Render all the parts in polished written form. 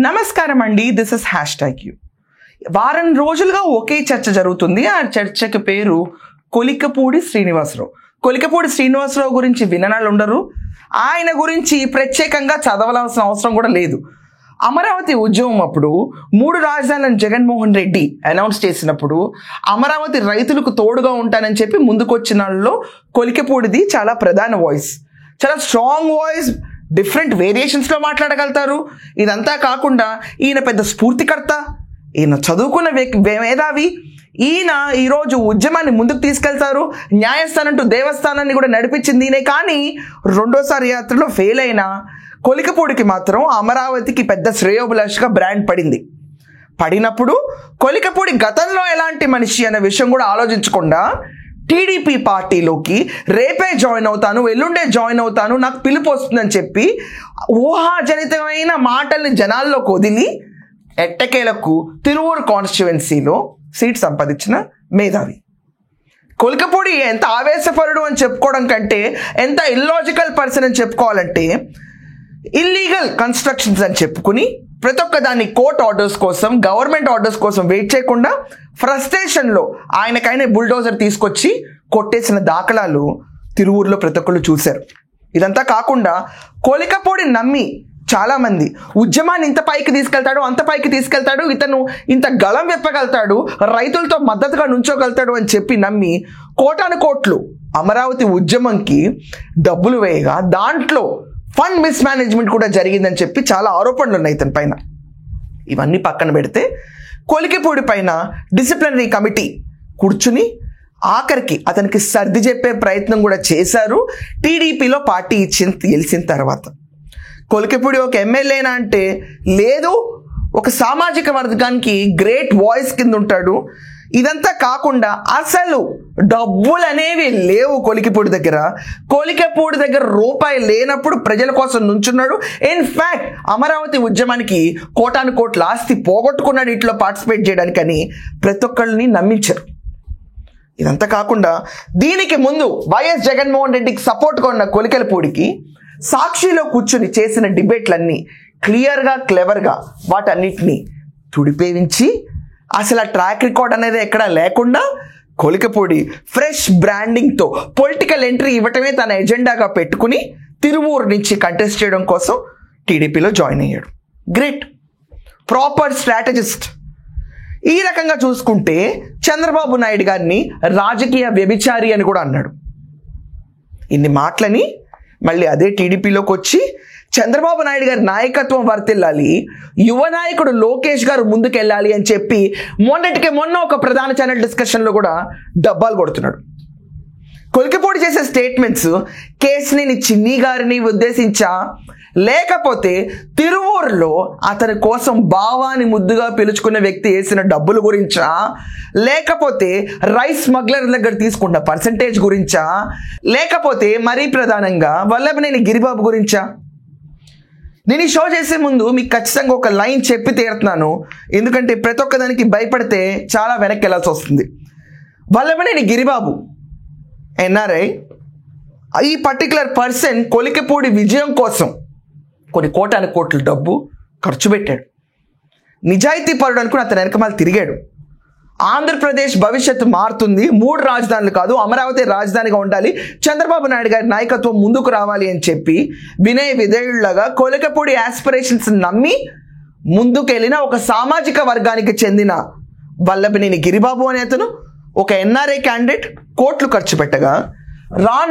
నమస్కారం అండి, this is #you. వారం రోజులుగా ఒకే చర్చ జరుగుతుంది. ఆ చర్చకి పేరు కొలికపూడి శ్రీనివాసరావు. కొలికపూడి శ్రీనివాసరావు గురించి విననాలు ఉండరు. ఆయన గురించి ప్రత్యేకంగా చదవాల్సిన అవసరం కూడా లేదు. అమరావతి ఉద్యమం అప్పుడు 3 రాజధానులను జగన్మోహన్ రెడ్డి అనౌన్స్ చేసినప్పుడు అమరావతి రైతులకు తోడుగా ఉంటానని చెప్పి ముందుకొచ్చిన వాళ్ళలో కొలికపూడిది చాలా ప్రధాన వాయిస్, చాలా స్ట్రాంగ్ వాయిస్. డిఫరెంట్ వేరియేషన్స్లో మాట్లాడగలుగుతారు. ఇదంతా కాకుండా ఈయన పెద్ద స్ఫూర్తికర్త, ఈయన చదువుకున్న మేధావి. ఈయన ఈరోజు ఉద్యమాన్ని ముందుకు తీసుకెళ్తారు. న్యాయస్థానం టు దేవస్థానాన్ని కూడా నడిపించింది ఈయనే. కానీ రెండోసారి యాత్రలో ఫెయిల్ అయిన కొలికపూడికి మాత్రం అమరావతికి పెద్ద శ్రేయోభిలాషగా బ్రాండ్ పడినప్పుడు కొలికపూడి గతంలో ఎలాంటి మనిషి అనే విషయం కూడా ఆలోచించకుండా టీడీపీ పార్టీలోకి రేపే జాయిన్ అవుతాను, ఎల్లుండే జాయిన్ అవుతాను, నాకు పిలుపు వస్తుందని చెప్పి ఊహాజనితమైన మాటల్ని జనాల్లోకి వదిలి ఎట్టకేలకు తిరువూరు కాన్స్టిట్యువెన్సీలో సీట్ సంపాదించిన మేధావి. కొలికపూడి ఎంత ఆవేశపరుడు అని చెప్పుకోవడం కంటే ఎంత ఇల్లాజికల్ పర్సన్ అని చెప్పుకోవాలంటే, ఇల్లీగల్ కన్స్ట్రక్షన్స్ అని చెప్పుకుని ప్రతి ఒక్క దాన్ని కోర్ట్ ఆర్డర్స్ కోసం, గవర్నమెంట్ ఆర్డర్స్ కోసం వెయిట్ చేయకుండా ఫ్రస్ట్రేషన్లో ఆయనకైనా బుల్డోజర్ తీసుకొచ్చి కొట్టేసిన దాఖలాలు తిరువూరులో ప్రతి ఒక్కళ్ళు చూశారు. ఇదంతా కాకుండా కొలికపూడి నమ్మి చాలామంది ఉద్యమాన్ని ఇంత పైకి తీసుకెళ్తాడు, అంత పైకి తీసుకెళ్తాడు, ఇతను ఇంత గళం విప్పగలుగుతాడు, రైతులతో మద్దతుగా నుంచోగలుగుతాడు అని చెప్పి నమ్మి కోటాను కోట్లు అమరావతి ఉద్యమంకి డబ్బులు వేయగా దాంట్లో ఫండ్ మిస్మేనేజ్మెంట్ కూడా జరిగిందని చెప్పి చాలా ఆరోపణలు ఉన్నాయి ఇతని పైన. ఇవన్నీ పక్కన పెడితే కొలికపూడి పైన డిసిప్లినరీ కమిటీ కూర్చుని ఆఖరికి అతనికి సర్ది చెప్పే ప్రయత్నం కూడా చేశారు. టీడీపీలో పార్టీ గెలిచిన తర్వాత కొలికపూడి ఒక ఎమ్మెల్యేనా అంటే లేదు, ఒక సామాజిక వర్గానికి గ్రేట్ వాయిస్ కింద ఉంటాడు. ఇదంతా కాకుండా అసలు డబ్బులు అనేవి లేవు కొలికపూడి దగ్గర. కొలికపూడి దగ్గర రూపాయి లేనప్పుడు ప్రజల కోసం నుంచున్నాడు. ఇన్ఫ్యాక్ట్ అమరావతి ఉద్యమానికి కోటాను కోట్ల ఆస్తి పోగొట్టుకున్నాడు ఇంట్లో పార్టిసిపేట్ చేయడానికని ప్రతి ఒక్కళ్ళని నమ్మించారు. ఇదంతా కాకుండా దీనికి ముందు వైఎస్ జగన్మోహన్ రెడ్డికి సపోర్ట్గా ఉన్న కొలికలపూడికి సాక్షిలో కూర్చుని చేసిన డిబేట్లన్నీ క్లియర్గా క్లెవర్గా వాటన్నిటినీ తుడిపేయించి అసలు ఆ ట్రాక్ రికార్డ్ అనేది ఎక్కడా లేకుండా కొలికపూడి ఫ్రెష్ బ్రాండింగ్తో పొలిటికల్ ఎంట్రీ ఇవ్వటమే తన ఎజెండాగా పెట్టుకుని తిరువూరు నుంచి కంటెస్ట్ చేయడం కోసం టీడీపీలో జాయిన్ అయ్యాడు. Great, proper strategist. ఈ రకంగా చూసుకుంటే చంద్రబాబు నాయుడు గారిని రాజకీయ వ్యభిచారి అని కూడా అన్నాడు. ఇన్ని మాటలని మళ్ళీ అదే టీడీపీలోకి వచ్చి చంద్రబాబు నాయుడు గారి నాయకత్వం వర్తిల్లాలి, యువ నాయకుడు లోకేష్ గారు ముందుకెళ్ళాలి అని చెప్పి మొన్న ఒక ప్రధాన ఛానల్ డిస్కషన్లో కూడా డబ్బాలు కొడుతున్నాడు. కొలికపూడి చేసే స్టేట్మెంట్స్ కేసినేని చిన్ని గారిని ఉద్దేశించా, లేకపోతే తిరువూరులో అతని కోసం బావాని ముద్దుగా పిలుచుకున్న వ్యక్తి వేసిన డబ్బుల గురించా, లేకపోతే రైస్ స్మగ్లర్ దగ్గర తీసుకున్న పర్సంటేజ్ గురించా, లేకపోతే మరీ ప్రధానంగా వల్లభనేని గిరిబాబు గురించా? నేను ఈ షో చేసే ముందు మీకు ఖచ్చితంగా ఒక లైన్ చెప్పి తీరుతున్నాను, ఎందుకంటే ప్రతి ఒక్కదానికి భయపడితే చాలా వెనక్కి వెళ్ళాల్సి వస్తుంది. వల్లభనేని గిరిబాబు ఎన్ఆర్ఐ, ఈ పర్టికులర్ పర్సన్ కొలికపూడి విజయం కోసం కొన్ని కోటాను కోట్ల డబ్బు ఖర్చు పెట్టాడు. నిజాయితీ పరుడు అనుకుని అతని వెనకమాల తిరిగాడు. ఆంధ్రప్రదేశ్ భవిష్యత్తు మారుతుంది, 3 రాజధానులు కాదు అమరావతి రాజధానిగా ఉండాలి, చంద్రబాబు నాయుడు గారి నాయకత్వం ముందుకు రావాలి అని చెప్పి వినయ విధేయుళ్లాగా కొలికపూడి ఆస్పిరేషన్స్ నమ్మి ముందుకెళ్ళిన ఒక సామాజిక వర్గానికి చెందిన వల్లభనేని గిరిబాబు అనే అతను ఒక ఎన్ఆర్ఐ క్యాండిడేట్ కోట్లు ఖర్చు పెట్టగా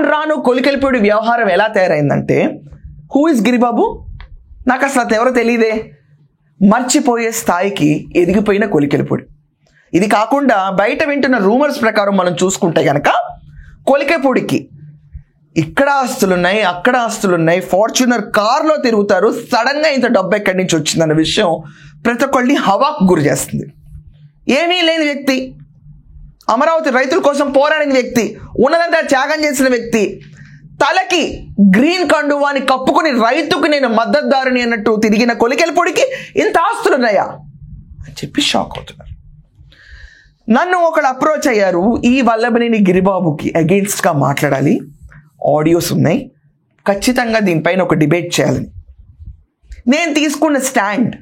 రాను కొలికలపూడి వ్యవహారం ఎలా తయారైందంటే, హూ ఇస్ గిరిబాబు, నాకు అసలు అతను ఎవరో తెలియదే, మర్చిపోయే స్థాయికి ఎదిగిపోయిన కొలికలపూడి. ఇది కాకుండా బయట వింటున్న రూమర్స్ ప్రకారం మనం చూసుకుంటే కనుక కొలికపూడికి ఇక్కడ ఆస్తులున్నాయి, అక్కడ ఆస్తులున్నాయి, ఫార్చ్యూనర్ కార్లో తిరుగుతారు, సడన్గా ఇంత డబ్బు ఎక్కడి నుంచి వచ్చిందన్న విషయం ప్రతి ఒక్కళ్ళని హవాకు గురి చేస్తుంది. ఏమీ లేని వ్యక్తి, అమరావతి రైతుల కోసం పోరాడిన వ్యక్తి, ఉన్నదంతా త్యాగం చేసిన వ్యక్తి, తలకి గ్రీన్ కండువాని కప్పుకుని రైతుకు నేను మద్దతుదారుని అన్నట్టు తిరిగిన కొలికలపూడికి ఇంత ఆస్తులున్నాయా అని చెప్పి షాక్ అవుతున్నారు. నన్ను ఒకళ్ళు అప్రోచ్ అయ్యారు, ఈ వల్లభనేని గిరిబాబుకి అగెయిన్స్ట్గా మాట్లాడాలి, ఆడియోస్ ఉన్నాయి, ఖచ్చితంగా దీనిపైన ఒక డిబేట్ చేయాలని. నేను తీసుకున్న స్టాండ్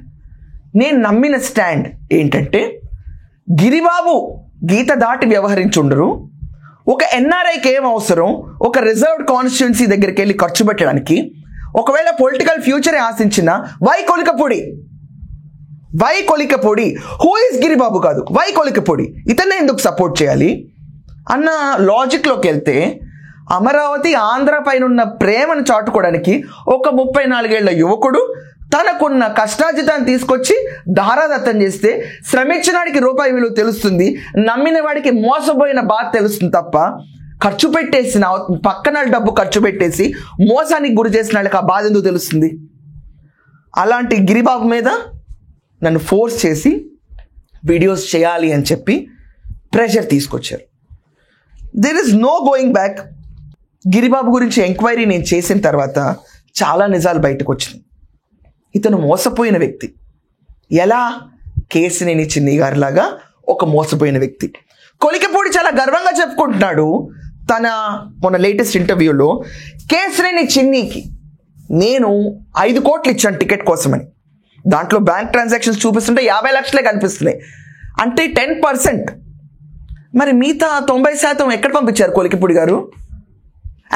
నేను నమ్మిన స్టాండ్ ఏంటంటే, గిరిబాబు గీత దాటి వ్యవహరించుండరు. ఒక ఎన్ఆర్ఐకి ఏం అవసరం ఒక రిజర్వ్డ్ కాన్స్టిట్యున్సీ దగ్గరికి వెళ్ళి ఖర్చు పెట్టడానికి? ఒకవేళ పొలిటికల్ ఫ్యూచరే ఆశించిన why Kolikapudi who is Giribabu కాదు, వై కొలికపూడి, ఇతన్నే ఎందుకు సపోర్ట్ చేయాలి అన్న లాజిక్లోకి వెళ్తే, అమరావతి ఆంధ్ర పైన ఉన్న ప్రేమను చాటుకోవడానికి ఒక 34 ఏళ్ల యువకుడు తనకున్న కష్టార్జితాన్ని తీసుకొచ్చి ధారాదత్తం చేస్తే శ్రమించినాడికి రూపాయి విలువ తెలుస్తుంది, నమ్మిన వాడికి మోసపోయిన బాధ తెలుస్తుంది తప్ప, ఖర్చు పెట్టేసిన పక్కన డబ్బు ఖర్చు పెట్టేసి మోసానికి గురి చేసిన వాళ్ళకి ఆ బాధ ఎందుకు తెలుస్తుంది? అలాంటి గిరిబాబు మీద నన్ను ఫోర్స్ చేసి వీడియోస్ చేయాలి అని చెప్పి ప్రెషర్ తీసుకొచ్చారు. There is no going back. Giribabu గురించి ఎంక్వైరీ నేను చేసిన తర్వాత చాలా నిజాలు బయటకు వచ్చినాయి. ఇతను మోసపోయిన వ్యక్తి. ఎలా? కేసినేని చిన్ని గారిలాగా ఒక మోసపోయిన వ్యక్తి. కొలికపూడి చాలా గర్వంగా చెప్పుకుంటున్నాడు తన మొన్న లేటెస్ట్ ఇంటర్వ్యూలో, కేసినేని చిన్నికి నేను 5 కోట్లు ఇచ్చాను టికెట్ కోసమని. దాంట్లో బ్యాంక్ ట్రాన్సాక్షన్స్ చూపిస్తుంటే 50 లక్షలే కనిపిస్తున్నాయి, అంటే 10%. మరి మిగతా 90% ఎక్కడ పంపించారు కొలికపూడి గారు?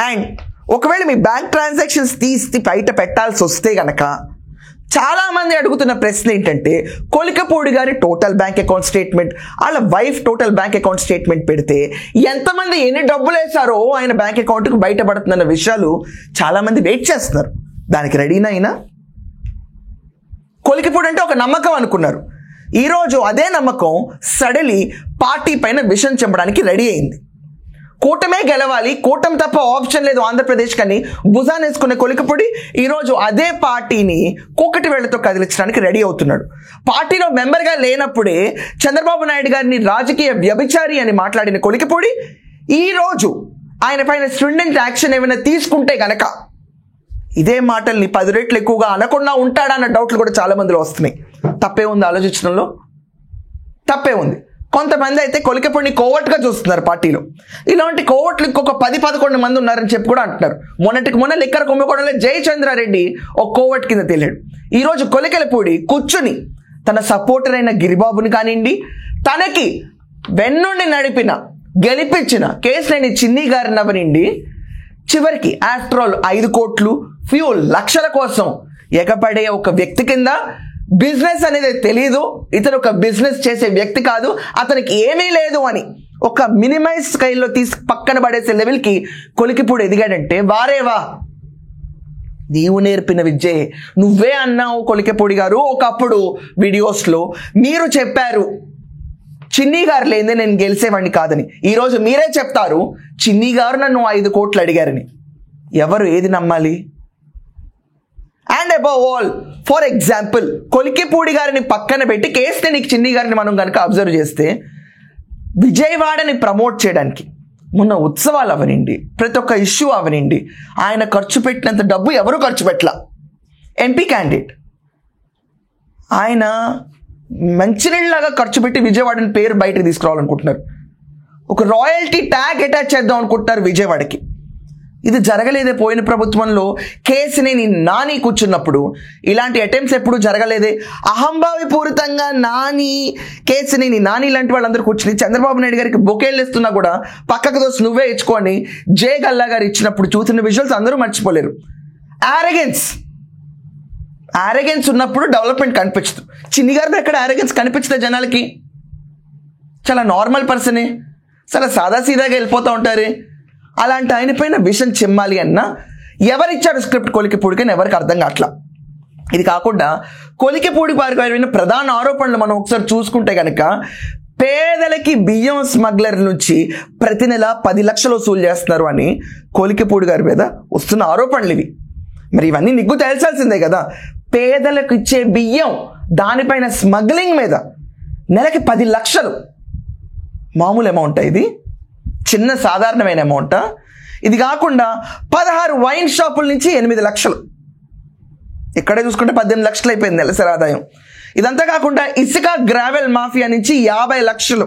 అండ్ ఒకవేళ మీ బ్యాంక్ ట్రాన్సాక్షన్స్ తీసి బయట పెట్టాల్సి వస్తే గనక చాలామంది అడుగుతున్న ప్రశ్న ఏంటంటే, కొలికపూడి గారి టోటల్ బ్యాంక్ అకౌంట్ స్టేట్మెంట్, వాళ్ళ wife total bank account statement పెడితే ఎంతమంది ఎన్ని డబ్బులు వేశారో ఆయన బ్యాంక్ అకౌంట్కి బయటపడుతున్న విషయాలు చాలామంది వెయిట్ చేస్తున్నారు. దానికి రెడీనా అయినా? కొలికపూడి అంటే ఒక నమ్మకం అనుకున్నారు. ఈరోజు అదే నమ్మకం సడలి పార్టీ పైన విషం చెంపడానికి రెడీ అయింది. కూటమే గెలవాలి, కూటమి తప్ప ఆప్షన్ లేదు ఆంధ్రప్రదేశ్ కానీ భుజాన్ని వేసుకునే కొలికపూడి ఈరోజు అదే పార్టీని కూకటి వేళ్లతో కదిలించడానికి రెడీ అవుతున్నాడు. పార్టీలో మెంబర్గా లేనప్పుడే చంద్రబాబు నాయుడు గారిని రాజకీయ వ్యభిచారి అని మాట్లాడిన కొలికపూడి ఈరోజు ఆయన పైన స్టూడెంట్ యాక్షన్ ఏమైనా తీసుకుంటే గనక ఇదే మాటల్ని 10 రెట్లు ఎక్కువగా అనకుండా ఉంటాడన్న డౌట్లు కూడా చాలా మందిలో వస్తున్నాయి. తప్పే ఉంది ఆలోచించడంలో? తప్పే ఉంది. కొంతమంది అయితే కొలికపూడిని కోవట్గా చూస్తున్నారు పార్టీలో. ఇలాంటి కోవట్లు ఇంకొక 10-11 మంది ఉన్నారని చెప్పి కూడా అంటున్నారు. మొన్న లిక్కర్ కుంభకోణంలో జయచంద్రారెడ్డి ఒక కోవట్ కింద తేలాడు. ఈరోజు కొలికలపూడి కూర్చుని తన సపోర్టర్ అయిన గిరిబాబుని కానివ్వండి, తనకి వెన్నుండి నడిపిన గెలిపించిన కేసినేని చిన్ని గారిని అవనండి, చివరికి ఆఫ్టర్ ఆల్ 5 కోట్లు ఫ్యూ లక్షల కోసం ఎగపడే ఒక వ్యక్తి కింద బిజినెస్ అనేది తెలియదు, ఇతను ఒక బిజినెస్ చేసే వ్యక్తి కాదు, అతనికి ఏమీ లేదు అని ఒక మినిమైజ్ స్కైల్లో తీసి పక్కన పడేసే లెవెల్కి కొలికపూడి ఎదిగాడంటే వారేవా, నీవు నేర్పిన విద్యే. నువ్వే అన్నావు కొలికపూడి గారు ఒకప్పుడు వీడియోస్లో, మీరు చెప్పారు చిన్ని గారు లేదే నేను గెలిచేవాడిని కాదని. ఈరోజు మీరే చెప్తారు చిన్ని గారు నన్ను 5 కోట్లు అడిగారని. ఎవరు ఏది నమ్మాలి? And above all, for example Kolikapudi గారిని పక్కన పెట్టి కేసినేని చిన్ని గారిని మనం కనుక అబ్జర్వ్ చేస్తే, విజయవాడని ప్రమోట్ చేయడానికి మొన్న ఉత్సవాలు అవనండి, ప్రతి ఒక్క ఇష్యూ అవనండి, ఆయన ఖర్చు పెట్టినంత డబ్బు ఎవరు ఖర్చు పెట్టలా. ఎంపీ క్యాండిడేట్ ఆయన మంచినీళ్ళలాగా ఖర్చు పెట్టి విజయవాడని పేరు బయటకు తీసుకురావాలనుకుంటున్నారు. ఒక రాయల్టీ ట్యాగ్ అటాచ్ చేద్దాం అనుకుంటున్నారు విజయవాడకి. ఇది జరగలేదే పోయిన ప్రభుత్వంలో. కేసినేని నాని కూర్చున్నప్పుడు ఇలాంటి అటెంప్ట్స్ ఎప్పుడు జరగలేదే. అహంభావిపూరితంగా కేసినేని నాని లాంటి వాళ్ళందరూ కూర్చుని చంద్రబాబు నాయుడు గారికి బొకేళ్ళు ఇస్తున్నా కూడా పక్కకు దోసి నువ్వే ఇచ్చుకొని జే గల్లా గారు ఇచ్చినప్పుడు చూసిన విజువల్స్ అందరూ మర్చిపోలేరు. ఆరెగెన్స్ ఉన్నప్పుడు డెవలప్మెంట్ కనిపించదు. చిన్ని గారిలో ఎక్కడ ఆరెగెన్స్ కనిపించదు జనాలకి. చాలా నార్మల్ పర్సనే, చాలా సాదాసీదాగా వెళ్ళిపోతూ ఉంటారే. అలాంటి ఆయన పైన విషం చిమ్మాలి అన్నా ఎవరిచ్చారు స్క్రిప్ట్ కొలికపూడికి అని ఎవరికి అర్థం కావట్లా. ఇది కాకుండా కొలికపూడి వారి ప్రధాన ఆరోపణలు మనం ఒకసారి చూసుకుంటే కనుక, పేదలకి బియ్యం స్మగ్లర్ నుంచి ప్రతి నెల 10 లక్షలు వసూలు చేస్తున్నారు అని కొలికపూడి గారి మీద వస్తున్న ఆరోపణలు ఇవి. మరి ఇవన్నీ నీకు తెలిసాల్సిందే కదా. పేదలకు ఇచ్చే బియ్యం దానిపైన స్మగ్లింగ్ మీద నెలకి 10 లక్షలు మామూలు అమౌంటా? ఇది చిన్న సాధారణమైన అమౌంటా? ఇది కాకుండా 16 వైన్ షాపుల నుంచి 8 లక్షలు, ఇక్కడే చూసుకుంటే 18 లక్షలు అయిపోయింది నెలసరి ఆదాయం. ఇదంతా కాకుండా ఇసుక గ్రావెల్ మాఫియా నుంచి 50 లక్షలు.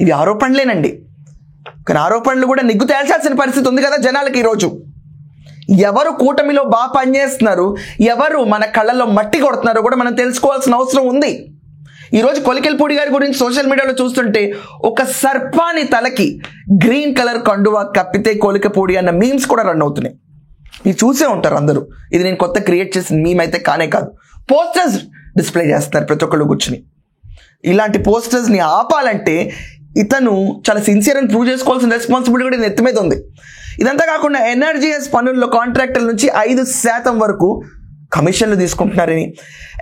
ఇవి ఆరోపణలేనండి, కానీ ఆరోపణలు కూడా నిగ్గు తేల్చాల్సిన పరిస్థితి ఉంది కదా జనాలకి. ఈరోజు ఎవరు కూటమిలో బాగా పనిచేస్తున్నారు, ఎవరు మన కళ్ళల్లో మట్టి కొడుతున్నారో కూడా మనం తెలుసుకోవాల్సిన అవసరం ఉంది. ఈరోజు కొలికెలపూడి గారి గురించి సోషల్ మీడియాలో చూస్తుంటే ఒక సర్పాని తలకి గ్రీన్ కలర్ కండువా కప్పితే కొలికెపూడి అన్న మీమ్స్ కూడా రన్ అవుతున్నాయి. మీరు చూసే ఉంటారు అందరూ. ఇది నేను కొత్త క్రియేట్ చేసిన మీమ్ అయితే కానే కాదు. పోస్టర్స్ డిస్ప్లే చేస్తున్నారు ప్రతి ఒక్కళ్ళు కూర్చుని. ఇలాంటి పోస్టర్స్ని ఆపాలంటే ఇతను చాలా సిన్సియర్ అని ప్రూవ్ చేసుకోవాల్సిన రెస్పాన్సిబిలిటీ కూడా నెత్తి మీద ఉంది. ఇదంతా కాకుండా ఎన్ఆర్జీఎస్ పనుల్లో కాంట్రాక్టర్ల నుంచి 5% వరకు కమిషన్లు తీసుకుంటున్నారని,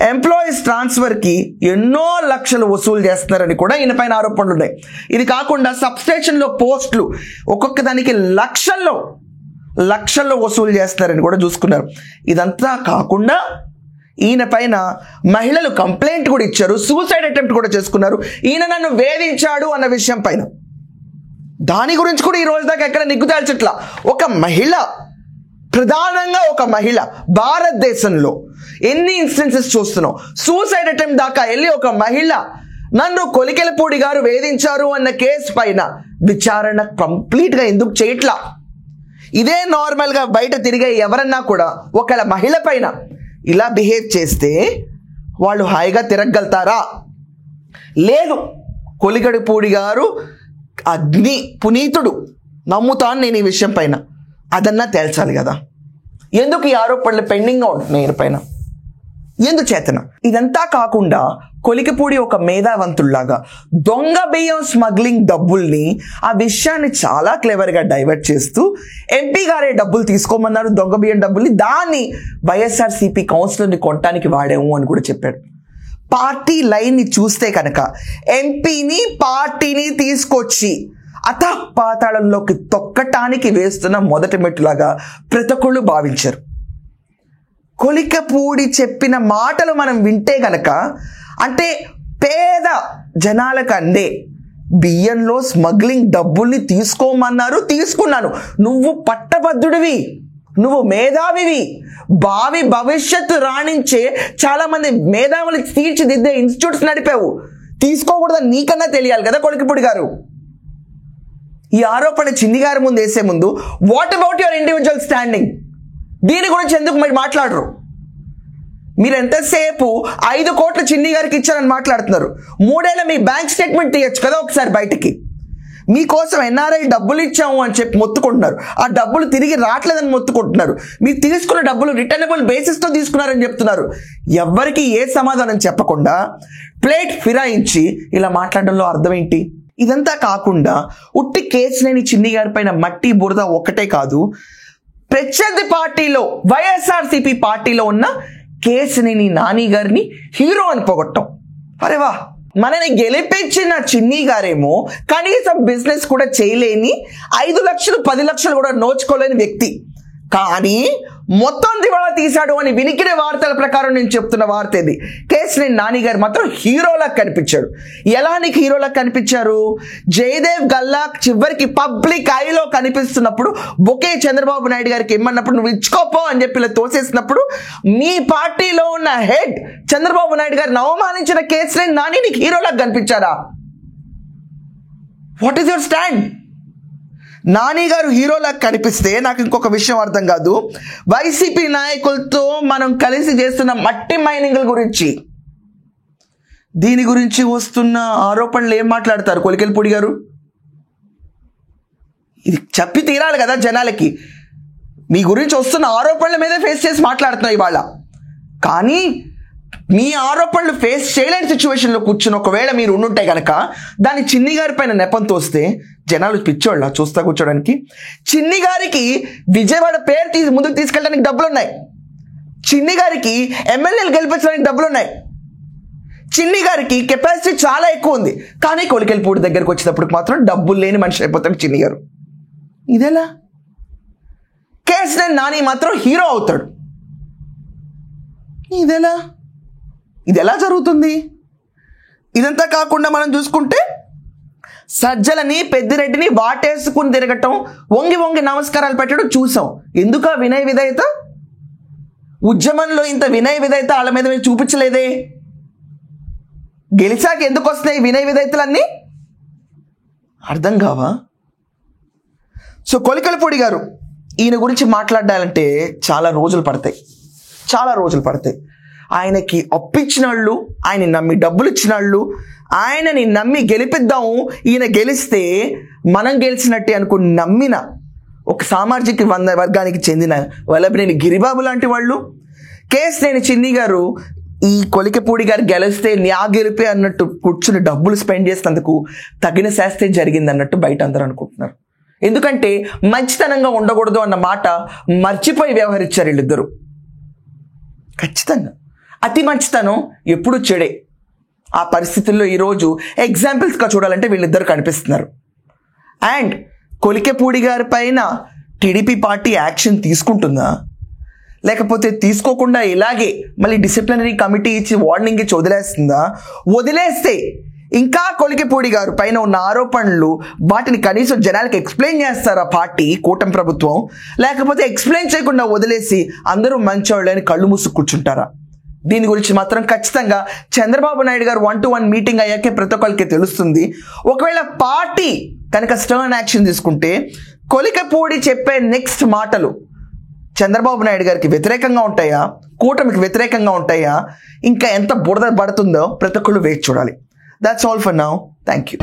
ఎంప్లాయీస్ ట్రాన్స్ఫర్కి ఎన్నో లక్షలు వసూలు చేస్తున్నారని కూడా ఈయన పైన ఆరోపణలు ఉన్నాయి. ఇది కాకుండా సబ్స్టేషన్లో పోస్టులు ఒక్కొక్క దానికి లక్షల్లో వసూలు చేస్తున్నారని కూడా చూసుకున్నారు. ఇదంతా కాకుండా ఈయన పైన మహిళలు కంప్లైంట్ కూడా ఇచ్చారు, సూసైడ్ అటెంప్ట్ కూడా చేసుకున్నారు. ఈయన నన్ను వేధించాడు అన్న విషయం పైన దాని గురించి కూడా ఈ రోజు దాకా ఎక్కడ నిగ్గు తేల్చట్లా. ఒక మహిళ, ప్రధానంగా ఒక మహిళ, భారతదేశంలో ఎన్ని ఇన్స్టెన్సెస్ చూస్తున్నాం. సూసైడ్ అటెంప్ట్ దాకా వెళ్ళి ఒక మహిళ నన్ను కొలికెలపూడి గారు వేధించారు అన్న కేసు పైన విచారణ కంప్లీట్గా ఎందుకు చేయట్లా? ఇదే నార్మల్గా బయట తిరిగే ఎవరన్నా కూడా ఒకళ్ళ మహిళ పైన ఇలా బిహేవ్ చేస్తే వాళ్ళు హాయిగా తిరగలుగుతారా? లేదు. కొలికెలపూడి గారు అగ్ని పునీతుడు, నమ్ముతాను నేను ఈ విషయం పైన. అదన్నా తేల్చాలి కదా. ఎందుకు ఈ ఆరోపణలు పెండింగ్గా ఉంటున్నాయి ఈయన పైన? ఎందుచేతన? ఇదంతా కాకుండా కొలికెపూడి ఒక మేధావంతుల్లాగా దొంగ బియ్యం స్మగ్లింగ్ డబ్బుల్ని, ఆ విషయాన్ని చాలా క్లెవర్గా డైవర్ట్ చేస్తూ ఎంపీ గారే డబ్బులు తీసుకోమన్నారు, దొంగ బియ్యం డబ్బుల్ని, దాన్ని వైఎస్ఆర్సీపీ కౌన్సిలర్ని కొనటానికి వాడాము అని కూడా చెప్పాడు. పార్టీ లైన్ని చూస్తే కనుక ఎంపీని పార్టీని తీసుకొచ్చి అథపాతాళంలోకి తొక్కటానికి వేస్తున్న మొదటి మెట్టులాగా ప్రతి ఒక్కళ్ళు భావించారు. కొలికెపూడి చెప్పిన మాటలు మనం వింటే గనక, అంటే పేద జనాలకు అందే బియ్యంలో స్మగ్లింగ్ డబ్బుల్ని తీసుకోమన్నారు, తీసుకున్నాను. నువ్వు పట్టభద్రుడివి, నువ్వు మేధావివి, భావి భవిష్యత్తు రాణించే చాలా మంది మేధావులు తీర్చిదిద్దే ఇన్స్టిట్యూట్స్ నడిపావు, తీసుకోకూడదని నీకన్నా తెలియాలి కదా కొలికెపూడి గారు. ఈ ఆరోపణ చిన్ని గారి ముందు వేసే ముందు what about your individual standing? దీని గురించి ఎందుకు మీరు మాట్లాడరు? మీరు ఎంతసేపు 5 కోట్లు చిన్ని గారికి ఇచ్చారని మాట్లాడుతున్నారు. 3 ఏళ్ళ మీ బ్యాంక్ స్టేట్మెంట్ తీయచ్చు కదా ఒకసారి బయటికి. మీకోసం ఎన్ఆర్ఐ డబ్బులు ఇచ్చాము అని చెప్పి మొత్తుకుంటున్నారు, ఆ డబ్బులు తిరిగి రావట్లేదని మొత్తుకుంటున్నారు. మీరు తీసుకున్న డబ్బులు రిటర్నబుల్ బేసిస్తో తీసుకున్నారని చెప్తున్నారు. ఎవరికి ఏ సమాధానం చెప్పకుండా ప్లేట్ ఫిరాయించి ఇలా మాట్లాడడంలో అర్థం ఏంటి? ఇదంతా కాకుండా ఉట్టి కేసులేని చిన్ని గారి పైన మట్టి బురద ఒక్కటే కాదు, ప్రత్యర్థి పార్టీలో వైఎస్ఆర్సీపీ పార్టీలో ఉన్న కేసునేని నాని గారిని హీరో అని పొగట్టం. అరే వా, మనని గెలిపించిన చిన్ని గారేమో కనీసం బిజినెస్ కూడా చేయలేని, 5 లక్షలు 10 లక్షలు కూడా నోచుకోలేని వ్యక్తి, కానీ మొత్తం దివాళా తీశాడు అని వినికిడే వార్తల ప్రకారం నేను చెప్తున్న వార్త ఇది. కేసినేని నాని గారు మాత్రం హీరోలా కనిపించాడు. ఎలా నీకు హీరోలా కనిపించారు? జయదేవ్ గల్లా చివరికి పబ్లిక్ ఐలో కనిపిస్తున్నప్పుడు బొకే చంద్రబాబు నాయుడు గారికి ఇమ్మన్నప్పుడు నువ్వు ఇచ్చుకోపో అని చెప్పి ఇలా తోసేసినప్పుడు మీ పార్టీలో ఉన్న హెడ్ చంద్రబాబు నాయుడు గారిని అవమానించిన కేసినేని నాని నీకు హీరోలా కనిపించారా? What is your stand? Nani గారు హీరోలా కనిపిస్తే నాకు ఇంకొక విషయం అర్థం కాదు. వైసీపీ నాయకులతో మనం కలిసి చేస్తున్న మట్టి మైనింగ్ల గురించి, దీని గురించి వస్తున్న ఆరోపణలు ఏం మాట్లాడతారు కొలికెలపూడి గారు? ఇది చెప్పి తీరాలి కదా జనాలకి. మీ గురించి వస్తున్న ఆరోపణల మీదే ఫేస్ చేసి మాట్లాడుతున్నాయి ఇవాళ. కానీ మీ ఆరోపణలు ఫేస్ చేయలేని సిచ్యువేషన్లో కూర్చుని ఒకవేళ మీరు ఉండుంటే కనుక దాన్ని చిన్ని గారి పైన నెపం తోస్తే జనాలు పిచ్చోళ్ళ చూస్తా కూర్చోడానికి. చిన్ని గారికి విజయవాడ పేరు ముందుకు తీసుకెళ్ళడానికి డబ్బులు ఉన్నాయి, చిన్ని గారికి ఎమ్మెల్యేలు గెలిపించడానికి డబ్బులు ఉన్నాయి, చిన్ని గారికి కెపాసిటీ చాలా ఎక్కువ ఉంది. కానీ కొలికెలపూడి దగ్గరకు వచ్చేటప్పుడు మాత్రం డబ్బులు లేని మనిషి అయిపోతాడు చిన్ని గారు. ఇదేలా? కేసినేని నాని మాత్రం హీరో అవుతాడు. ఇదేలా? ఇది ఎలా జరుగుతుంది? ఇదంతా కాకుండా మనం చూసుకుంటే సజ్జలని పెద్దిరెడ్డిని వాటేసుకుని తిరగటం, వంగి వంగి నమస్కారాలు పెట్టడం చూసాం. ఎందుకు ఆ వినయ విధేయత? ఉద్యమంలో ఇంత వినయ విధేయత వాళ్ళ మీద మీరు చూపించలేదే. గెలిచాక ఎందుకు వస్తున్నాయి వినయ విధేయతలన్నీ? అర్థం కావా? సో కొలికెలపూడి గారు ఈయన గురించి మాట్లాడాలంటే చాలా రోజులు పడతాయి. ఆయనకి అప్పిచ్చిన వాళ్ళు, ఆయన నమ్మి డబ్బులు ఇచ్చిన వాళ్ళు, ఆయనని నమ్మి గెలిపిద్దాము, ఈయన గెలిస్తే మనం గెలిచినట్టే అనుకుని నమ్మిన ఒక సామాజిక వర్గానికి చెందిన వల్లభనేని గిరిబాబు లాంటి వాళ్ళు, కేశినేని చిన్ని గారు ఈ కొలికపూడి గారు గెలిస్తే న్యా గెలిపే అన్నట్టు కూర్చుని డబ్బులు స్పెండ్ చేసినందుకు తగిన శాస్త్రే జరిగింది అన్నట్టు బయట అందరూ అనుకుంటున్నారు. ఎందుకంటే మంచితనంగా ఉండకూడదు అన్న మాట మర్చిపోయి వ్యవహరించారు వీళ్ళిద్దరూ. ఖచ్చితంగా అతి మంచితనం ఎప్పుడు చెడే. ఆ పరిస్థితుల్లో ఈరోజు ఎగ్జాంపుల్స్గా చూడాలంటే వీళ్ళిద్దరు కనిపిస్తున్నారు. అండ్ కొలికపూడి గారి పైన టీడీపీ పార్టీ యాక్షన్ తీసుకుంటుందా, లేకపోతే తీసుకోకుండా ఇలాగే మళ్ళీ డిసిప్లినరీ కమిటీ ఇచ్చి వార్నింగ్ ఇచ్చి వదిలేస్తుందా? వదిలేస్తే ఇంకా కొలికపూడి గారు పైన ఉన్న ఆరోపణలు వాటిని కనీసం జనాలకు ఎక్స్ప్లెయిన్ చేస్తారా పార్టీ, కూటమి ప్రభుత్వం? లేకపోతే ఎక్స్ప్లెయిన్ చేయకుండా వదిలేసి అందరూ మంచోళ్ళని కళ్ళు మూసుకు కూర్చుంటారా? దీని గురించి మాత్రం ఖచ్చితంగా చంద్రబాబు నాయుడు గారు 1-to-1 మీటింగ్ అయ్యాకే ప్రతి ఒక్కరికి తెలుస్తుంది. ఒకవేళ పార్టీ కనుక స్టర్న్ యాక్షన్ తీసుకుంటే కొలికపూడి చెప్పే నెక్స్ట్ మాటలు చంద్రబాబు నాయుడు గారికి వ్యతిరేకంగా ఉంటాయా, కూటమికి వ్యతిరేకంగా ఉంటాయా, ఇంకా ఎంత బురద పడుతుందో ప్రతి ఒక్కళ్ళు వేచి చూడాలి. That's all for now. Thank you.